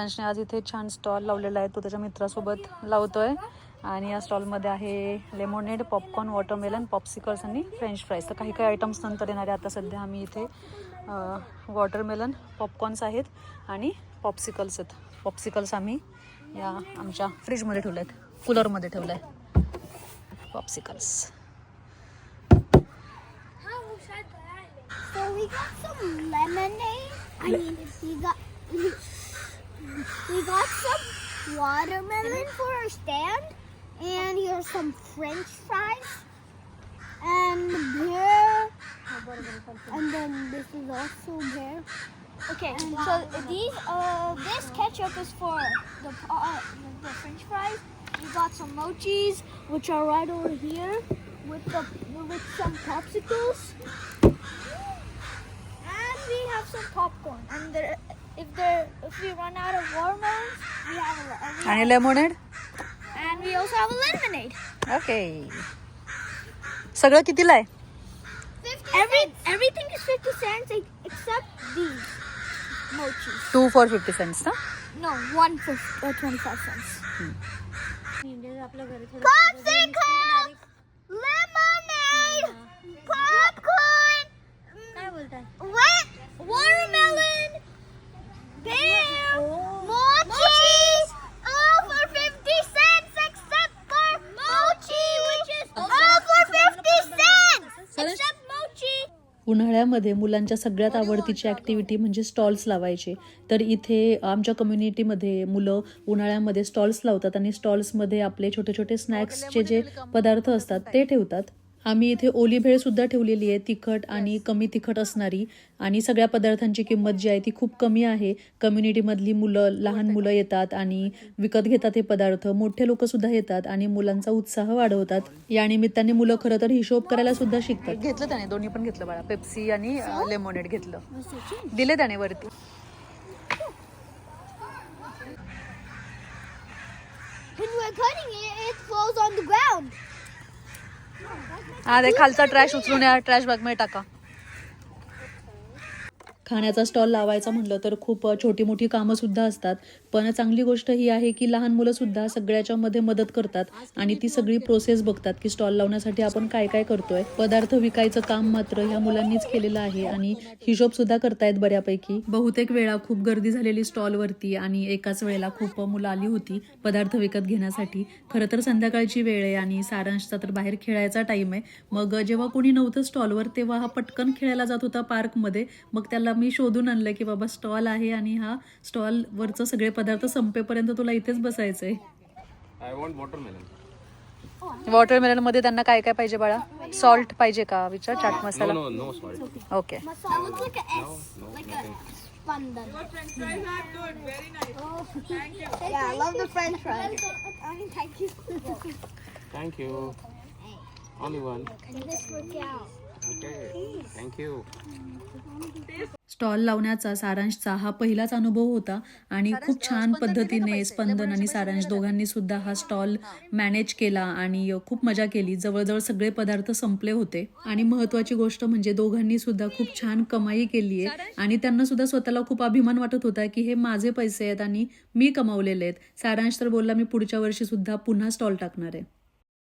आज इथे छान स्टॉल लावलेला आहे, तो त्याच्या मित्रासोबत लावतोय. आणि या स्टॉलमध्ये आहे लेमोनेड, पॉपकॉर्न, वॉटरमेलन, पॉप्सिकल्स आणि फ्रेंच फ्राईज. तर काही काही आयटम्स नंतर येणार आहे. आता सध्या आम्ही इथे वॉटरमेलन, पॉपकॉर्न्स आहेत आणि पॉप्सिकल्स आहेत. पॉप्सिकल्स आम्ही या आमच्या फ्रीजमध्ये ठेवले आहेत, कूलरमध्ये ठेवलं आहे popsicles. So we got some lemonade. We got some watermelon for our stand, and here's some French fries, and beer, and then this is also beer. Okay, so this ketchup is for the French fries. We got some mochis, which are right over here, with some popsicles. We have some popcorn, and if we run out of watermelons, we have आणि lemonade, and we also have a lemonade. Okay. सगळं कितीला आहे? Everything is 50 cents except these mochis. 2 for 50 cents ना? No, 1 for 25 cents. Popsicle, lemonade, popcorn. काय बोलताय? Watermelon, beer, mochis, all for 50 cents except for mochi, which is all for 50 cents except mochi. उन्हाळ्यामध्ये मुलांच्या सगळ्यात आवडतीची activity म्हणजे stalls लावायचे. तर इथे आमच्या कम्युनिटीमध्ये मुलं उन्हाळ्यामध्ये स्टॉल्स लावतात आणि स्टॉल्समध्ये आपले छोटे छोटे स्नॅक्सचे जे पदार्थ असतात ते ठेवतात. आम्ही इथे ओली भेळसुद्धा ठेवलेली आहे, तिखट आणि कमी तिखट असणारी. आणि सगळ्या पदार्थांची किंमत जी आहे ती खूप कमी आहे. कम्युनिटीमधली मुलं, लहान मुलं येतात आणि विकत घेतात हे पदार्थ. मोठे लोकसुद्धा येतात आणि मुलांचा उत्साह वाढवतात. या निमित्ताने मुलं खरं तर हिशोब करायला सुद्धा शिकतात. घेतलं त्याने, दोन्ही पण घेतलं बाळा, पेप्सी आणि लेमोनेड घेतलं, दिले त्याने वरती. When we're cutting it, it falls on the ground. हा, ते खालचा ट्रॅश उचलून या ट्रॅश बॅग मध्ये टाका. खाण्याचा स्टॉल लावायचा म्हटलं तर खूप छोटी मोठी कामं सुद्धा असतात. पण चांगली गोष्ट ही आहे की लहान मुलं सुद्धा सगळ्याच्या मध्ये मदत करतात आणि ती सगळी प्रोसेस बघतात की स्टॉल लावण्यासाठी आपण काय काय करतोय. पदार्थ विकायचं काम मात्र ह्या मुलांनीच केलेलं आहे आणि हिशोब सुद्धा करतायत बऱ्यापैकी. बहुतेक वेळा खूप गर्दी झालेली स्टॉलवरती आणि एकाच वेळेला खूप मुलं आली होती पदार्थ विकत घेण्यासाठी. खरं तर संध्याकाळची वेळ आहे आणि सारांशचा तर बाहेर खेळायचा टाइम आहे. मग जेव्हा कोणी नव्हतं स्टॉलवर तेव्हा हा पटकन खेळायला जात होता पार्कमध्ये. मग त्याला मी शोधून आणलं की बाबा स्टॉल आहे आणि हा स्टॉल वरचं सगळे पदार्थ संपेपर्यंत तुला इथेच बसायचंय. वॉटरमेलन मध्ये त्यांना काय काय पाहिजे बाळा? सॉल्ट पाहिजे का विचार? Chaat masala? Okay. Yeah, I love the French fries. Thank you. Only one. This work out. Okay. Thank you. Stall लावण्याचा सारांशचा हा पहिलाच अनुभव होता आणि खूप छान पद्धतीने स्पंदन आणि सारांश दोघांनी सुद्धा हा स्टॉल मॅनेज केला आणि खूप मजा केली. जवळजवळ सगळे पदार्थ संपले होते आणि महत्वाची गोष्ट म्हणजे दोघांनी सुद्धा खूप छान कमाई केली आहे आणि त्यांना सुद्धा स्वतःला खूप अभिमान वाटत होता की हे माझे पैसे आहेत आणि मी कमावलेले आहेत. सारांश तर बोलला मी पुढच्या वर्षी सुद्धा पुन्हा स्टॉल टाकणार आहे.